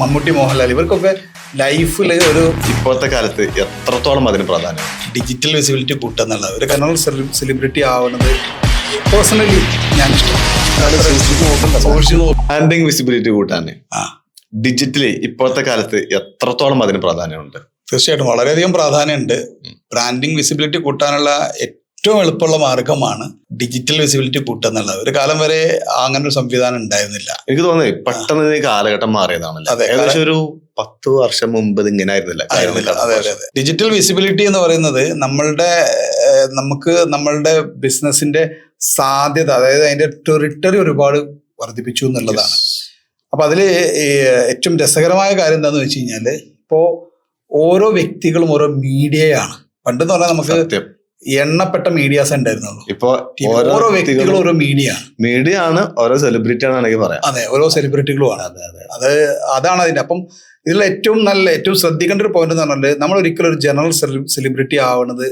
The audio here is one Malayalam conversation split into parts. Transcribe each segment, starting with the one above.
മമ്മൂട്ടി, മോഹൻലാൽ ഇവർക്കൊക്കെ ലൈഫിൽ ഒരു ഇപ്പോഴത്തെ കാലത്ത് എത്രത്തോളം അതിന് പ്രാധാന്യം ഡിജിറ്റൽ വിസിബിലിറ്റി കൂട്ടുന്നുള്ള ഒരു കനൽ സെലിബ്രിറ്റി ആവുന്നത് പേഴ്സണലി ഞാൻ ബ്രാൻഡിങ് വിസിബിലിറ്റി കൂട്ടാൻ ഡിജിറ്റലി ഇപ്പോഴത്തെ കാലത്ത് എത്രത്തോളം അതിന് പ്രാധാന്യമുണ്ട്? തീർച്ചയായിട്ടും വളരെയധികം പ്രാധാന്യമുണ്ട്. ബ്രാൻഡിങ് വിസിബിലിറ്റി കൂട്ടാനുള്ള ഏറ്റവും എളുപ്പമുള്ള മാർഗമാണ് ഡിജിറ്റൽ വിസിബിലിറ്റി കൂട്ടുന്നുള്ളത്. ഒരു കാലം വരെ അങ്ങനെ ഒരു സംവിധാനം ഉണ്ടായിരുന്നില്ല. എനിക്ക് തോന്നുന്നത് പെട്ടെന്ന് ഈ കാലഘട്ടം മാറിയതാണല്ലോ. ഏകദേശം ഒരു 10 വർഷം മുമ്പ് ഇത് ഇങ്ങനെ ആയിരുന്നില്ല. അതെ. ഡിജിറ്റൽ വിസിബിലിറ്റി എന്ന് പറയുന്നത് നമ്മളുടെ ബിസിനസിന്റെ സാധ്യത, അതായത് അതിന്റെ ടെറിട്ടറി ഒരുപാട് വർദ്ധിപ്പിച്ചു എന്നുള്ളതാണ്. അപ്പൊ അതില് ഏറ്റവും രസകരമായ കാര്യം എന്താന്ന് വെച്ച് കഴിഞ്ഞാല്, ഇപ്പോ ഓരോ വ്യക്തികളും ഓരോ മീഡിയയാണ്. പണ്ടെന്ന് പറഞ്ഞാൽ നമുക്ക് എണ്ണപ്പെട്ട മീഡിയാസ് ഉണ്ടായിരുന്നുള്ളൂ. ഇപ്പൊ ഓരോ വ്യക്തികളും ഓരോ മീഡിയ ആണ്, ഓരോ സെലിബ്രിറ്റി ആണെങ്കിൽ പറയാം. അതെ, ഓരോ സെലിബ്രിറ്റികളുമാണ്. അതാണ് അതിന്റെ. അപ്പം ഇതിൽ ഏറ്റവും ശ്രദ്ധിക്കേണ്ട ഒരു പോയിന്റ് എന്ന് പറഞ്ഞാൽ, നമ്മൾ ഒരിക്കലും ഒരു ജനറൽ സെലിബ്രിറ്റി ആവുന്നത്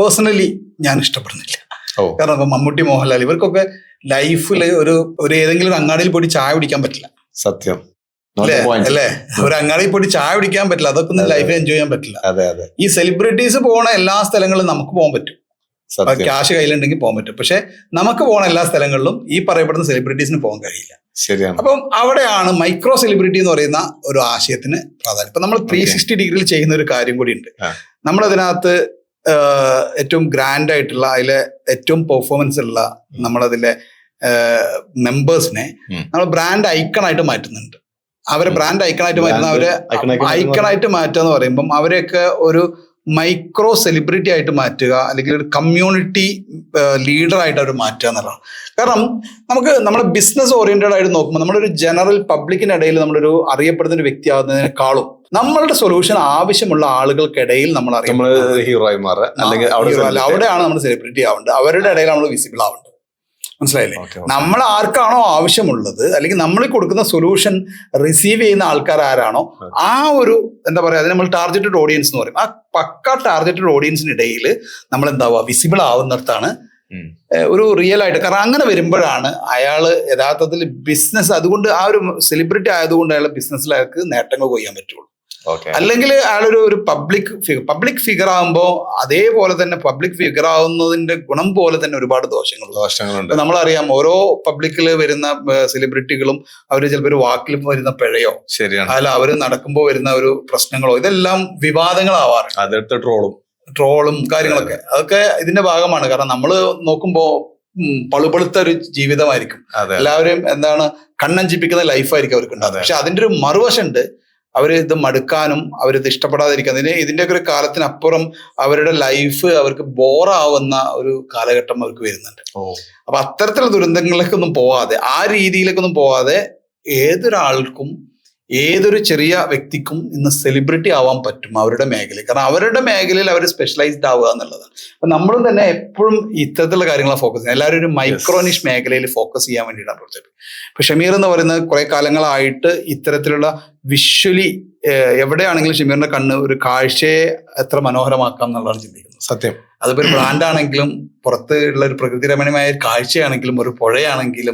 പേഴ്സണലി ഞാൻ ഇഷ്ടപ്പെടുന്നില്ല. കാരണം ഇപ്പൊ മമ്മൂട്ടി, മോഹൻലാൽ ഇവർക്കൊക്കെ ലൈഫിൽ ഒരു ഏതെങ്കിലും ഒരു അങ്ങാടിയിൽ പോയി ചായ കുടിക്കാൻ പറ്റില്ല. സത്യം അല്ലേ? ഒരു അങ്ങാടിയിൽ പോയി ചായ കുടിക്കാൻ പറ്റില്ല. അതൊക്കെ ഒന്നും ലൈഫിൽ എൻജോയ് ചെയ്യാൻ പറ്റില്ല. ഈ സെലിബ്രിറ്റീസ് പോണ എല്ലാ സ്ഥലങ്ങളിലും നമുക്ക് പോകാൻ പറ്റും, ക്യാഷ് കയ്യിലുണ്ടെങ്കിൽ പോകാൻ പറ്റും. പക്ഷെ നമുക്ക് പോണ എല്ലാ സ്ഥലങ്ങളിലും ഈ പറയപ്പെടുന്ന സെലിബ്രിറ്റീസിന് പോകാൻ കഴിയില്ല. ശരിയാണ്. അപ്പം അവിടെയാണ് മൈക്രോ സെലിബ്രിറ്റി എന്ന് പറയുന്ന ഒരു ആശയത്തിന് പ്രാധാന്യം. ഇപ്പൊ നമ്മൾ 360 ഡിഗ്രിയിൽ ചെയ്യുന്ന ഒരു കാര്യം കൂടി ഉണ്ട്. നമ്മളതിനകത്ത് ഏറ്റവും ഗ്രാൻഡ് ആയിട്ടുള്ള, അതിലെ ഏറ്റവും പെർഫോമൻസ് ഉള്ള നമ്മളതിലെ മെമ്പേഴ്സിനെ നമ്മൾ ബ്രാൻഡ് ഐക്കണായിട്ട് മാറ്റുന്നുണ്ട്. അവരെ ബ്രാൻഡ് ഐക്കണായിട്ട് മാറ്റുന്ന, അവരെ ഐക്കണായിട്ട് മാറ്റുക എന്ന് പറയുമ്പം അവരെയൊക്കെ ഒരു മൈക്രോ സെലിബ്രിറ്റി ആയിട്ട് മാറ്റുക, അല്ലെങ്കിൽ ഒരു കമ്മ്യൂണിറ്റി ലീഡർ ആയിട്ട് അവർ മാറ്റുക എന്നുള്ളതാണ്. കാരണം നമ്മുടെ ബിസിനസ് ഓറിയന്റഡ് ആയിട്ട് നോക്കുമ്പോൾ നമ്മളൊരു ജനറൽ പബ്ലിക്കിനിടയിൽ നമ്മളൊരു അറിയപ്പെടുന്ന ഒരു വ്യക്തി ആവുന്നതിനേക്കാളും നമ്മളുടെ സൊല്യൂഷൻ ആവശ്യമുള്ള ആളുകൾക്കിടയിൽ നമ്മൾ ഹീറോയി മാറുക, അല്ലെങ്കിൽ അവിടെയാണ് നമ്മൾ സെലിബ്രിറ്റി ആവേണ്ടത്. അവരുടെ ഇടയിൽ നമ്മൾ വിസിബിൾ ആവേണ്ടത്. മനസ്സിലായില്ലേ? നമ്മൾ ആർക്കാണോ ആവശ്യമുള്ളത്, അല്ലെങ്കിൽ നമ്മൾ കൊടുക്കുന്ന സൊല്യൂഷൻ റിസീവ് ചെയ്യുന്ന ആൾക്കാർ ആരാണോ, ആ ഒരു എന്താ പറയാ, അത് നമ്മൾ ടാർഗറ്റഡ് ഓഡിയൻസ് എന്ന് പറയും. ആ പക്ക ടാർഗറ്റഡ് ഓഡിയൻസിനിടയിൽ നമ്മൾ എന്താവുക, വിസിബിൾ ആവുന്നിടത്താണ് ഒരു റിയൽ ആയിട്ട്. കാരണം അങ്ങനെ വരുമ്പോഴാണ് അയാള് യഥാർത്ഥത്തിൽ ബിസിനസ്, അതുകൊണ്ട് ആ ഒരു സെലിബ്രിറ്റി ആയതുകൊണ്ട് അയാൾ ബിസിനസ്സിൽ അയാൾക്ക് നേട്ടങ്ങൾ കൊയ്യാൻ പറ്റുള്ളൂ. അല്ലെങ്കിൽ അയാളൊരു പബ്ലിക് ഫിഗർ ആകുമ്പോൾ അതേപോലെ തന്നെ പബ്ലിക് ഫിഗർ ആവുന്നതിന്റെ ഗുണം പോലെ തന്നെ ഒരുപാട് ദോഷങ്ങളുണ്ട്. നമ്മളറിയാം, ഓരോ പബ്ലിക്കിൽ വരുന്ന സെലിബ്രിറ്റികളും അവര് ചിലപ്പോൾ ഒരു വാക്കിൽ വരുന്ന പിഴയോ, ശരിയാണ്, അല്ല അവര് നടക്കുമ്പോൾ വരുന്ന ഒരു പ്രശ്നങ്ങളോ, ഇതെല്ലാം വിവാദങ്ങളാവാറുണ്ട്. ട്രോളും കാര്യങ്ങളൊക്കെ, അതൊക്കെ ഇതിന്റെ ഭാഗമാണ്. കാരണം നമ്മൾ നോക്കുമ്പോ പളുപളുത്ത ഒരു ജീവിതമായിരിക്കും, എല്ലാവരും കണ്ണഞ്ചിപ്പിക്കുന്ന ലൈഫായിരിക്കും അവർക്ക് ഉണ്ടാകുന്നത്. പക്ഷെ അതിന്റെ ഒരു മറുവശമുണ്ട്. അവര് ഇത് മടുക്കാനും അവരിത് ഇഷ്ടപ്പെടാതിരിക്കാൻ, ഇതിന്റെയൊക്കെ ഒരു കാലത്തിനപ്പുറം അവരുടെ ലൈഫ് അവർക്ക് ബോറാവുന്ന ഒരു കാലഘട്ടം അവർക്ക് വരുന്നുണ്ട്. അപ്പൊ അത്തരത്തിലുള്ള ദുരന്തങ്ങളിലേക്കൊന്നും പോവാതെ, ആ രീതിയിലേക്കൊന്നും പോവാതെ, ഏതൊരാൾക്കും ഏതൊരു ചെറിയ വ്യക്തിക്കും ഇന്ന് സെലിബ്രിറ്റി ആവാൻ പറ്റും അവരുടെ മേഖലയിൽ. കാരണം അവരുടെ മേഖലയിൽ അവർ സ്പെഷ്യലൈസ്ഡ് ആവുക എന്നുള്ളതാണ്. അപ്പൊ നമ്മളും തന്നെ എപ്പോഴും ഇത്തരത്തിലുള്ള കാര്യങ്ങളാണ് ഫോക്കസ് ചെയ്യുന്നത്. എല്ലാവരും ഒരു മൈക്രോനിഷ് മേഖലയിൽ ഫോക്കസ് ചെയ്യാൻ വേണ്ടിയിട്ടാണ് പ്രവർത്തിച്ചത്. ഇപ്പൊ ഷമീർ എന്ന് പറയുന്നത് കുറെ കാലങ്ങളായിട്ട് ഇത്തരത്തിലുള്ള വിഷ്വലി എവിടെയാണെങ്കിലും ഷമീറിന്റെ കണ്ണ് ഒരു കാഴ്ചയെ എത്ര മനോഹരമാക്കാം എന്നുള്ളതാണ് ചിന്തിക്കുന്നത്. സത്യം. അതിപ്പോ ഒരു ബ്രാൻഡാണെങ്കിലും, പുറത്ത് ഉള്ള ഒരു പ്രകൃതി രമണീയമായ കാഴ്ചയാണെങ്കിലും, ഒരു പുഴയാണെങ്കിലും,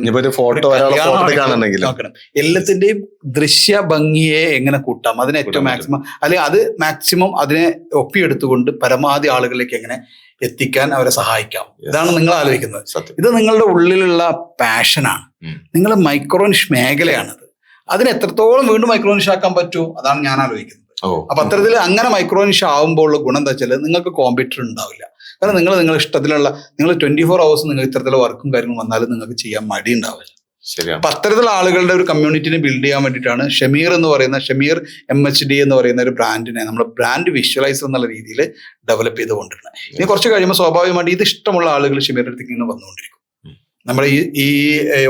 നോക്കണം, എല്ലാത്തിന്റെയും ദൃശ്യ ഭംഗിയെ എങ്ങനെ കൂട്ടാം, അതിനെ ഏറ്റവും മാക്സിമം, അല്ലെങ്കിൽ അത് മാക്സിമം അതിനെ ഒപ്പിയെടുത്തുകൊണ്ട് പരമാവധി ആളുകളിലേക്ക് എങ്ങനെ എത്തിക്കാൻ അവരെ സഹായിക്കാം. ഇതാണ് നിങ്ങൾ ആലോചിക്കുന്നത്. ഇത് നിങ്ങളുടെ ഉള്ളിലുള്ള പാഷനാണ്. നിങ്ങൾ മൈക്രോനിഷ് മേഖലയാണത്. അതിന് എത്രത്തോളം വീണ്ടും മൈക്രോനിഷ് ആക്കാൻ പറ്റുമോ, അതാണ് ഞാൻ ആലോചിക്കുന്നത്. അപ്പൊ അത്തരത്തിൽ അങ്ങനെ മൈക്രോനിഷ് ആവുമ്പോൾ ഉള്ള ഗുണം എന്താ വെച്ചാൽ, നിങ്ങൾക്ക് കോമ്പറ്റീറ്റർ ഉണ്ടാവില്ല. കാരണം നിങ്ങളുടെ ഇഷ്ടത്തിലുള്ള, നിങ്ങൾ 24 hours നിങ്ങൾക്ക് ഇത്തരത്തിലുള്ള വർക്കും കാര്യങ്ങളും വന്നാലും നിങ്ങൾക്ക് ചെയ്യാൻ മടി ഉണ്ടാവില്ല. അപ്പൊ അത്തരത്തിലുള്ള ആളുകളുടെ ഒരു കമ്മ്യൂണിറ്റിനെ ബിൽഡ് ചെയ്യാൻ വേണ്ടിയിട്ടാണ് ഷമീർ MHD എന്ന് പറയുന്ന ഒരു ബ്രാൻഡിനെ നമ്മൾ ബ്രാൻഡ് വിഷ്വലൈസർ എന്നുള്ള രീതിയിൽ ഡെവലപ്പ് ചെയ്ത് കൊണ്ടിരുന്നത്. ഇനി കുറച്ച് കഴിയുമ്പോൾ സ്വാഭാവികമായിട്ട് ഇത് ഇഷ്ടമുള്ള ആളുകൾ ഷമീറിന്റെ അടുത്തേക്ക് ഇങ്ങനെ വന്നുകൊണ്ടിരിക്കും. നമ്മുടെ ഈ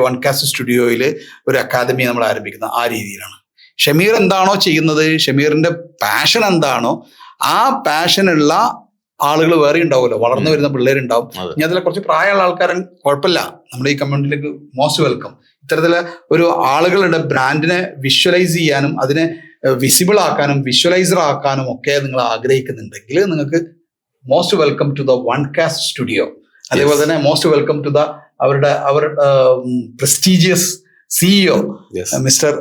വൺകാസ്റ്റ് സ്റ്റുഡിയോയിൽ ഒരു അക്കാദമി നമ്മൾ ആരംഭിക്കുന്നത് ആ രീതിയിലാണ്. ഷമീർ എന്താണോ ചെയ്യുന്നത്, ഷമീറിന്റെ പാഷൻ എന്താണോ, ആ പാഷനുള്ള ആളുകൾ വേറെ ഉണ്ടാവുമല്ലോ, വളർന്നു വരുന്ന പിള്ളേരുണ്ടാവും. ഇനി അതിലെ കുറച്ച് പ്രായമുള്ള ആൾക്കാരൻ കുഴപ്പമില്ല, നമ്മുടെ ഈ കമ്മ്യൂണിറ്റിയിലേക്ക് മോസ്റ്റ് വെൽക്കം. ഇത്തരത്തിലെ ഒരു ആളുകളുടെ ബ്രാൻഡിനെ വിഷ്വലൈസ് ചെയ്യാനും അതിനെ വിസിബിൾ ആക്കാനും വിഷ്വലൈസർ ആക്കാനും ഒക്കെ നിങ്ങൾ ആഗ്രഹിക്കുന്നുണ്ടെങ്കിൽ നിങ്ങൾക്ക് most welcome to the OneCast studio. അതേപോലെ തന്നെ most welcome to the our prestigious CEO mister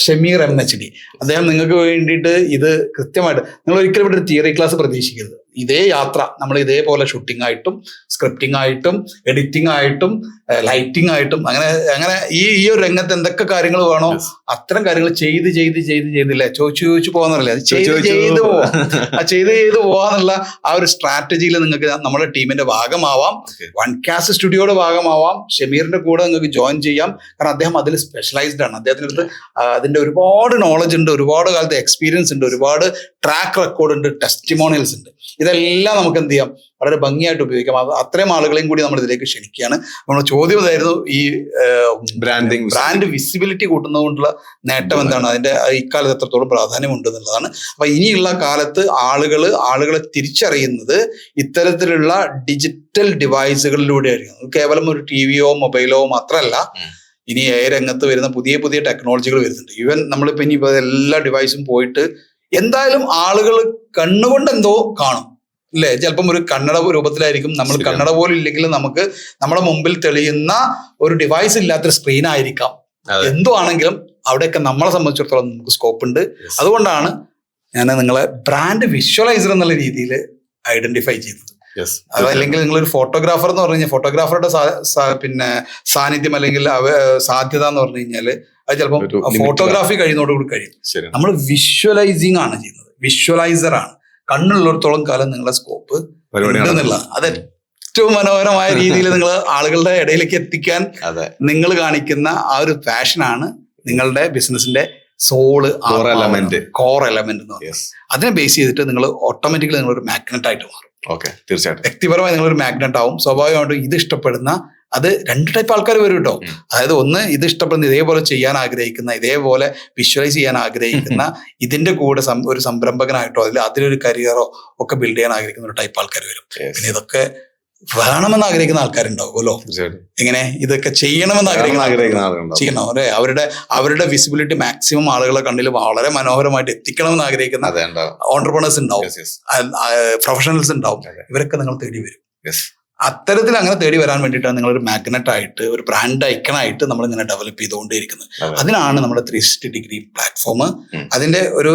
Shameer MHD. അദ്ദേഹം നിങ്ങൾക്ക് വേണ്ടിയിട്ട് ഇത് കൃത്യമായിട്ട്, നിങ്ങൾ ഒരിക്കലും ഇവിടെ ഒരു തിയറി ക്ലാസ് പ്രതീക്ഷിക്കരുത്. ഇതേ യാത്ര നമ്മൾ ഇതേപോലെ ഷൂട്ടിംഗ് ആയിട്ടും സ്ക്രിപ്റ്റിംഗ് ആയിട്ടും എഡിറ്റിംഗ് ആയിട്ടും ലൈറ്റിംഗ് ആയിട്ടും അങ്ങനെ ഈ ഒരു രംഗത്ത് എന്തൊക്കെ കാര്യങ്ങൾ വേണോ അത്തരം കാര്യങ്ങൾ ചെയ്തില്ലേ ചോദിച്ചു പോകാന്നറിയില്ല, ചെയ്ത് പോവാന്നുള്ള ആ ഒരു സ്ട്രാറ്റജിയിൽ നിങ്ങൾക്ക് നമ്മുടെ ടീമിന്റെ ഭാഗമാവാം, വൺ കാസ്റ്റ് സ്റ്റുഡിയോയുടെ ഭാഗമാവാം, ഷമീറിന്റെ കൂടെ നിങ്ങൾക്ക് ജോയിൻ ചെയ്യാം. കാരണം അദ്ദേഹം അതിൽ സ്പെഷ്യലൈസ്ഡ് ആണ്. അദ്ദേഹത്തിന് അടുത്ത് അതിന്റെ ഒരുപാട് നോളജ് ഉണ്ട്, ഒരുപാട് കാലത്തെ എക്സ്പീരിയൻസ് ഉണ്ട്, ഒരുപാട് ട്രാക്ക് റെക്കോർഡ് ഉണ്ട്, ടെസ്റ്റിമോണിയൽസ് ഉണ്ട്. ഇതെല്ലാം നമുക്ക് എന്ത് ചെയ്യാം, വളരെ ഭംഗിയായിട്ട് ഉപയോഗിക്കാം. അത്രയും ആളുകളെയും കൂടി നമ്മൾ ഇതിലേക്ക് ക്ഷണിക്കുകയാണ്. നമ്മുടെ ചോദ്യം ഇതായിരുന്നു, ഈ ബ്രാൻഡ് വിസിബിലിറ്റി കൂട്ടുന്നതുകൊണ്ടുള്ള നേട്ടം എന്താണ്, അതിന്റെ ഇക്കാലത്ത് എത്രത്തോളം പ്രാധാന്യമുണ്ട് എന്നുള്ളതാണ്. അപ്പൊ ഇനിയുള്ള കാലത്ത് ആളുകളെ തിരിച്ചറിയുന്നത് ഇത്തരത്തിലുള്ള ഡിജിറ്റൽ ഡിവൈസുകളിലൂടെ ആയിരിക്കും. കേവലം ഒരു ടിവിയോ മൊബൈലോ മാത്രമല്ല, ഇനി രംഗത്ത് വരുന്ന പുതിയ ടെക്നോളജികൾ വരുന്നുണ്ട്. ഈവൻ നമ്മളിപ്പോ ഇനി എല്ലാ ഡിവൈസും പോയിട്ട് എന്തായാലും ആളുകൾ കണ്ണുകൊണ്ട് എന്തോ കാണും അല്ലേ? ചിലപ്പം ഒരു കണ്ണട രൂപത്തിലായിരിക്കും, നമ്മൾ കണ്ണട പോലും ഇല്ലെങ്കിലും നമുക്ക് നമ്മുടെ മുമ്പിൽ തെളിയുന്ന ഒരു ഡിവൈസ് ഇല്ലാത്തൊരു സ്ക്രീൻ ആയിരിക്കാം. എന്തോ ആണെങ്കിലും അവിടെയൊക്കെ നമ്മളെ സംബന്ധിച്ചിടത്തോളം നമുക്ക് സ്കോപ്പ് ഉണ്ട്. അതുകൊണ്ടാണ് ഞാൻ നിങ്ങളെ ബ്രാൻഡ് വിഷ്വലൈസർ എന്നുള്ള രീതിയിൽ ഐഡന്റിഫൈ ചെയ്തത്. അതല്ലെങ്കിൽ നിങ്ങളൊരു ഫോട്ടോഗ്രാഫർ എന്ന് പറഞ്ഞു കഴിഞ്ഞാൽ ഫോട്ടോഗ്രാഫറുടെ പിന്നെ സാന്നിധ്യം അല്ലെങ്കിൽ സാധ്യത എന്ന് പറഞ്ഞു കഴിഞ്ഞാൽ അത് ചിലപ്പോൾ ഫോട്ടോഗ്രാഫി കഴിയുന്നതോടുകൂടി കഴിയും. നമ്മൾ വിഷ്വലൈസിങ് ആണ് ചെയ്യുന്നത്, വിഷ്വലൈസർ ആണ്. കണ്ണുള്ളിടത്തോളം കാലം നിങ്ങളുടെ സ്കോപ്പ് ഉണ്ടെന്നുള്ള അത് ഏറ്റവും മനോഹരമായ രീതിയിൽ നിങ്ങൾ ആളുകളുടെ ഇടയിലേക്ക് എത്തിക്കാൻ നിങ്ങൾ കാണിക്കുന്ന ആ ഒരു പാഷനാണ് നിങ്ങളുടെ ബിസിനസിന്റെ സോള്, കോർ എലമെന്റ് എന്ന് പറയുന്നത്. അതിനെ ബേസ് ചെയ്തിട്ട് നിങ്ങൾ ഓട്ടോമാറ്റിക്കലി നിങ്ങളൊരു മാഗ്നറ്റ് ആയിട്ട് മാറും. തീർച്ചയായിട്ടും വ്യക്തിപരമായി നിങ്ങളൊരു മാഗ്നറ്റ് ആവും. സ്വാഭാവികമായിട്ടും ഇത് ഇഷ്ടപ്പെടുന്ന അത് 2 ടൈപ്പ് ആൾക്കാർ വരും കേട്ടോ. അതായത് ഒന്ന്, ഇത് ഇഷ്ടപ്പെടുന്ന, ഇതേപോലെ ചെയ്യാൻ ആഗ്രഹിക്കുന്ന, ഇതേപോലെ വിഷ്വലൈസ് ചെയ്യാൻ ആഗ്രഹിക്കുന്ന, ഇതിന്റെ കൂടെ ഒരു സംരംഭകനായിട്ടോ അതിലൊരു കരിയറോ ഒക്കെ ബിൽഡ് ചെയ്യാൻ ആഗ്രഹിക്കുന്ന ഒരു ടൈപ്പ് ആൾക്കാർ വരും. പിന്നെ ഇതൊക്കെ വേണമെന്ന് ആഗ്രഹിക്കുന്ന ആൾക്കാരുണ്ടാവുമല്ലോ, എങ്ങനെ ഇതൊക്കെ ചെയ്യണമെന്ന് ആഗ്രഹിക്കുന്ന ചെയ്യണം അല്ലെ, അവരുടെ വിസിബിലിറ്റി മാക്സിമം ആളുകളെ കണ്ണിൽ വളരെ മനോഹരമായിട്ട് എത്തിക്കണമെന്ന് ആഗ്രഹിക്കുന്ന ഓൺടർപ്രണേഴ്സ് ഉണ്ടാവും, പ്രൊഫഷണൽസ് ഉണ്ടാവും. ഇവരൊക്കെ നിങ്ങൾ തേടി വരും. അത്തരത്തിൽ അങ്ങനെ തേടി വരാൻ വേണ്ടിയിട്ടാണ് നിങ്ങളൊരു മാഗ്നറ്റ് ആയിട്ട്, ഒരു ബ്രാൻഡ് ഐക്കണായിട്ട് നമ്മൾ ഇങ്ങനെ ഡെവലപ്പ് ചെയ്തുകൊണ്ടേയിരിക്കുന്നത്. അതിനാണ് നമ്മുടെ 360 ഡിഗ്രി പ്ലാറ്റ്ഫോം. അതിന്റെ ഒരു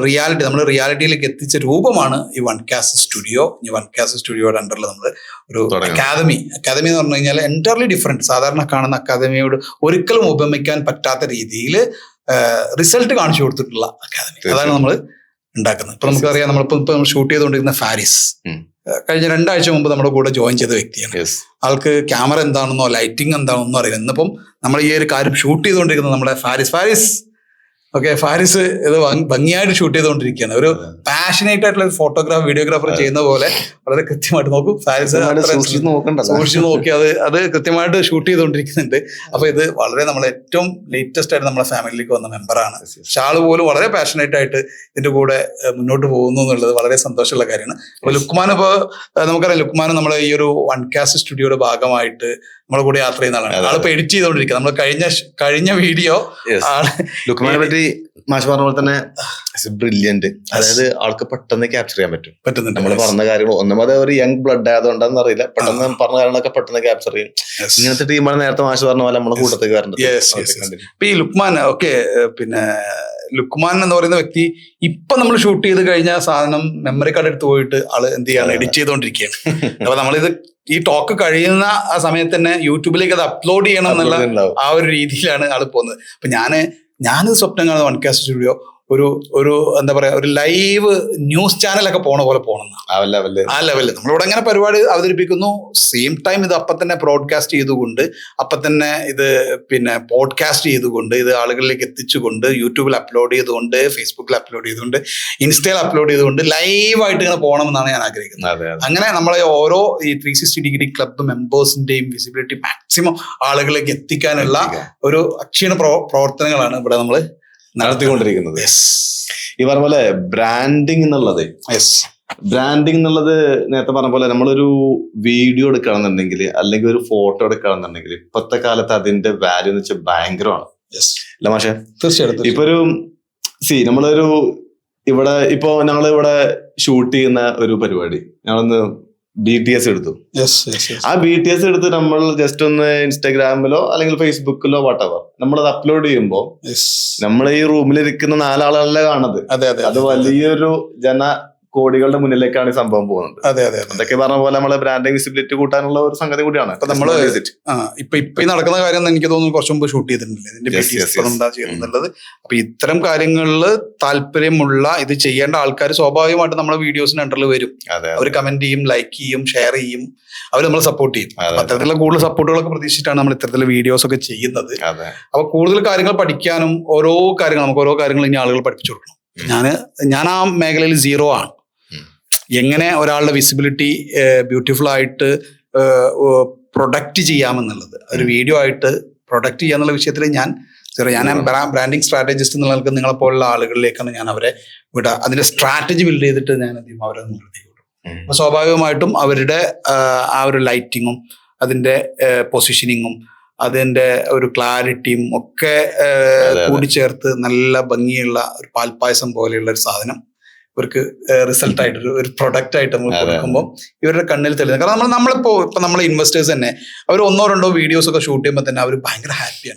റിയാലിറ്റി, നമ്മൾ റിയാലിറ്റിയിലേക്ക് എത്തിച്ച രൂപമാണ് ഈ വൺ കാസ്റ്റ് സ്റ്റുഡിയോ. ഈ വൺ കാസ്റ്റ് സ്റ്റുഡിയോയുടെ അണ്ടറിൽ നമ്മൾ ഒരു അക്കാദമി എന്ന് പറഞ്ഞു കഴിഞ്ഞാൽ എൻറ്റയർലി ഡിഫറെന്റ്. സാധാരണ കാണുന്ന അക്കാദമിയോട് ഒരിക്കലും ഉപമിക്കാൻ പറ്റാത്ത രീതിയിൽ റിസൾട്ട് കാണിച്ചു കൊടുത്തിട്ടുള്ള അക്കാദമി. അതാണ് നമ്മൾ ഉണ്ടാക്കുന്നത്. ഇപ്പൊ നമുക്കറിയാം, നമ്മളിപ്പോ ഷൂട്ട് ചെയ്തുകൊണ്ടിരിക്കുന്ന ഫാരിസ് കഴിഞ്ഞ 2 ആഴ്ച മുമ്പ് നമ്മുടെ കൂടെ ജോയിൻ ചെയ്ത വ്യക്തിയാണ്. ആൾക്ക് ക്യാമറ എന്താണെന്നോ ലൈറ്റിംഗ് എന്താണെന്നോ അറിയില്ല. ഇന്നിപ്പം നമ്മൾ ഈ ഒരു കാര്യം ഷൂട്ട് ചെയ്തുകൊണ്ടിരിക്കുന്നത് നമ്മുടെ ഫാരിസ് ഫാരിസ് ഇത് ഭംഗിയായിട്ട് ഷൂട്ട് ചെയ്തുകൊണ്ടിരിക്കുകയാണ്. ഒരു പാഷനേറ്റ് ആയിട്ടുള്ള ഒരു ഫോട്ടോഗ്രാഫർ, വീഡിയോഗ്രാഫർ ചെയ്യുന്ന പോലെ വളരെ കൃത്യമായിട്ട് നോക്കും. ഫാരിസ് സൂക്ഷിച്ച് നോക്കി അത് കൃത്യമായിട്ട് ഷൂട്ട് ചെയ്തുകൊണ്ടിരിക്കുന്നുണ്ട്. അപ്പൊ ഇത് വളരെ നമ്മൾ ഏറ്റവും ലേറ്റസ്റ്റ് ആയിട്ട് നമ്മുടെ ഫാമിലിയിലേക്ക് വന്ന മെമ്പറാണ്. പക്ഷെ ആള് പോലും വളരെ പാഷനേറ്റ് ആയിട്ട് ഇതിന്റെ കൂടെ മുന്നോട്ട് പോകുന്നു എന്നുള്ളത് വളരെ സന്തോഷമുള്ള കാര്യമാണ്. അപ്പൊ ലുക്മാൻ, ഇപ്പൊ നമുക്കറിയാം, ലുക്മാൻ നമ്മളെ ഈ ഒരു വൺ കാസ്റ്റ് സ്റ്റുഡിയോയുടെ ഭാഗമായിട്ട് നമ്മളെ കൂടെ യാത്ര ചെയ്യുന്ന ആളാണ്. ആളിപ്പോ എഡിറ്റ് ചെയ്തോണ്ടിരിക്കുക. നമ്മൾ കഴിഞ്ഞ വീഡിയോ ലുക്മാനെ പറ്റി മാഷ് പറഞ്ഞ പോലെ തന്നെ ബ്രില്യന്റ്. അതായത് ആൾക്ക് പെട്ടെന്ന് ക്യാപ്ചർ ചെയ്യാൻ പറ്റും. നമ്മൾ പറഞ്ഞ കാര്യങ്ങൾ ഒന്നാമത് ഒരു യങ് ബ്ലഡ് ആയതുകൊണ്ടാന്ന് അറിയില്ല, പെട്ടെന്ന് പറഞ്ഞ കാര്യങ്ങളൊക്കെ പെട്ടെന്ന് ക്യാപ്ചർ ചെയ്യും. ഇങ്ങനത്തെ ടീമാണ് നേരത്തെ മാഷ് പറഞ്ഞ പോലെ നമ്മളെ കൂട്ടത്തേക്ക് വരേണ്ടത്. ഇപ്പൊ ഈ ലുക്മാൻ പിന്നെ ലുക്മാൻ എന്ന് പറയുന്ന വ്യക്തി ഇപ്പൊ നമ്മൾ ഷൂട്ട് ചെയ്ത് കഴിഞ്ഞ സാധനം മെമ്മറി കാർഡ് എടുത്ത് പോയിട്ട് ആള് എന്ത് ചെയ്യാണ്, എഡിറ്റ് ചെയ്തോണ്ടിരിക്കുകയാണ്. അപ്പൊ നമ്മളിത് ഈ ടോക്ക് കഴിയുന്ന ആ സമയത്ത് തന്നെ യൂട്യൂബിലേക്ക് അത് അപ്ലോഡ് ചെയ്യണം എന്നുള്ള ആ ഒരു രീതിയിലാണ് ആള് പോകുന്നത്. അപ്പൊ ഞാനിത് സ്വപ്നം കാണുന്ന വൺ കാസ്റ്റ് സ്റ്റുഡിയോ ഒരു എന്താ പറയാ, ഒരു ലൈവ് ന്യൂസ് ചാനലൊക്കെ പോണ പോലെ പോകണം ആ ലെവലിൽ നമ്മളിവിടെ അങ്ങനെ പരിപാടി അവതരിപ്പിക്കുന്നു. സെയിം ടൈം ഇത് അപ്പം തന്നെ ബ്രോഡ്കാസ്റ്റ് ചെയ്തുകൊണ്ട്, അപ്പം തന്നെ ഇത് പിന്നെ പോഡ്കാസ്റ്റ് ചെയ്തുകൊണ്ട്, ഇത് ആളുകളിലേക്ക് എത്തിച്ചുകൊണ്ട്, യൂട്യൂബിൽ അപ്ലോഡ് ചെയ്തുകൊണ്ട്, ഫേസ്ബുക്കിൽ അപ്ലോഡ് ചെയ്തുകൊണ്ട്, ഇൻസ്റ്റയിൽ അപ്ലോഡ് ചെയ്തുകൊണ്ട് ലൈവായിട്ട് ഇങ്ങനെ പോകണമെന്നാണ് ഞാൻ ആഗ്രഹിക്കുന്നത്. അങ്ങനെ നമ്മളെ ഓരോ ഈ 360 ഡിഗ്രി ക്ലബ്ബ് മെമ്പേഴ്സിന്റെയും വിസിബിലിറ്റി മാക്സിമം ആളുകളിലേക്ക് എത്തിക്കാനുള്ള ഒരു അക്ഷീണ പ്രവർത്തനങ്ങളാണ് ഇവിടെ നമ്മൾ നടത്തിക്കൊണ്ടിരിക്കുന്നത്. ഈ പറഞ്ഞ പോലെ ബ്രാൻഡിങ് എന്നുള്ളത് നേരത്തെ പറഞ്ഞ പോലെ നമ്മളൊരു വീഡിയോ എടുക്കുകയാണെന്നുണ്ടെങ്കിൽ അല്ലെങ്കിൽ ഒരു ഫോട്ടോ എടുക്കുകയാണെന്നുണ്ടെങ്കിൽ ഇപ്പോഴത്തെ കാലത്ത് അതിന്റെ വാല്യൂ എന്ന് വെച്ചാൽ ഭയങ്കരമാണ്. അല്ല മാഷെ? തീർച്ചയായിട്ടും. ഇപ്പൊ ഒരു നമ്മളൊരു ഇവിടെ ഞങ്ങളിവിടെ ഷൂട്ട് ചെയ്യുന്ന ഒരു പരിപാടി ഞങ്ങളൊന്ന് BTS എടുത്തു. ആ BTS എടുത്ത് നമ്മൾ ജസ്റ്റ് ഒന്ന് ഇൻസ്റ്റാഗ്രാമിലോ അല്ലെങ്കിൽ ഫേസ്ബുക്കിലോ വാട്ടവർ നമ്മളത് അപ്ലോഡ് ചെയ്യുമ്പോൾ നമ്മൾ ഈ റൂമിലിരിക്കുന്ന 4 ആളുകളല്ലേ കാണുന്നത്. അത് വലിയൊരു കോടികളുടെ മുന്നിലേക്കാണ് ഈ സംഭവം പോകുന്നത്. അതൊക്കെ പറഞ്ഞ പോലെ നമ്മളെ ബ്രാൻഡിങ് വിസിബിലിറ്റി കൂട്ടാനുള്ള ഒരു സംഗതി കൂടിയാണ്. ഇപ്പൊ ഈ നടക്കുന്ന കാര്യം എനിക്ക് തോന്നുന്നു കുറച്ച് മുമ്പ് ഷൂട്ട് ചെയ്തിട്ടുണ്ടല്ലേ ഇതിന്റെ എന്താ ചെയ്യുന്നുള്ളത്. അപ്പൊ ഇത്തരം കാര്യങ്ങളിൽ താല്പര്യമുള്ള ഇത് ചെയ്യേണ്ട ആൾക്കാർ സ്വാഭാവികമായിട്ട് നമ്മളെ വീഡിയോസിന് അണ്ടറിൽ വരും. അവർ കമന്റ് ചെയ്യും, ലൈക്ക് ചെയ്യും, ഷെയർ ചെയ്യും, അവർ നമ്മളെ സപ്പോർട്ട് ചെയ്യും. അത്തരത്തിലുള്ള കൂടുതൽ സപ്പോർട്ടുകളൊക്കെ പ്രതീക്ഷിച്ചിട്ടാണ് നമ്മൾ ഇത്തരത്തിലുള്ള വീഡിയോസ് ഒക്കെ ചെയ്യുന്നത്. അപ്പൊ കൂടുതൽ കാര്യങ്ങൾ പഠിക്കാനും ഓരോ കാര്യങ്ങൾ ഇനി ആളുകൾ പഠിപ്പിച്ചു കൊടുക്കണം. ഞാൻ ആ മേഖലയിൽ 0 ആണ്. എങ്ങനെ ഒരാളുടെ വിസിബിലിറ്റി ബ്യൂട്ടിഫുൾ ആയിട്ട് പ്രൊഡക്റ്റ് ചെയ്യാമെന്നുള്ളത്, ഒരു വീഡിയോ ആയിട്ട് പ്രൊഡക്റ്റ് ചെയ്യാന്നുള്ള വിഷയത്തിൽ ഞാൻ ബ്രാൻഡിങ് സ്ട്രാറ്റജിസ്റ്റ് എന്നുള്ളത് നിങ്ങളെ പോലുള്ള ആളുകളിലേക്കാണ് ഞാൻ അവരെ വിടുക. അതിന്റെ സ്ട്രാറ്റജി ബിൽഡ് ചെയ്തിട്ട് ഞാൻ അവരെ നിർത്തി വിടും. അപ്പൊ സ്വാഭാവികമായിട്ടും അവരുടെ ആ ഒരു ലൈറ്റിങ്ങും അതിന്റെ പൊസിഷനിങ്ങും അതിന്റെ ഒരു ക്ലാരിറ്റിയും ഒക്കെ കൂടിച്ചേർത്ത് നല്ല ഭംഗിയുള്ള ഒരു പാൽപ്പായസം പോലെയുള്ള ഒരു സാധനം ഇവർക്ക് റിസൾട്ട് ആയിട്ട് ഒരു പ്രൊഡക്റ്റ് ആയിട്ട് നമ്മൾ കൊടുക്കുമ്പോൾ ഇവരുടെ കണ്ണിൽ തെളിയുന്നത്. കാരണം നമ്മളിപ്പോ നമ്മളെ ഇൻവെസ്റ്റേഴ്സ് തന്നെ അവർ 1 or 2 വീഡിയോസ് ഒക്കെ ഷൂട്ട് ചെയ്യുമ്പോൾ തന്നെ അവർ ഭയങ്കര ഹാപ്പിയാണ്.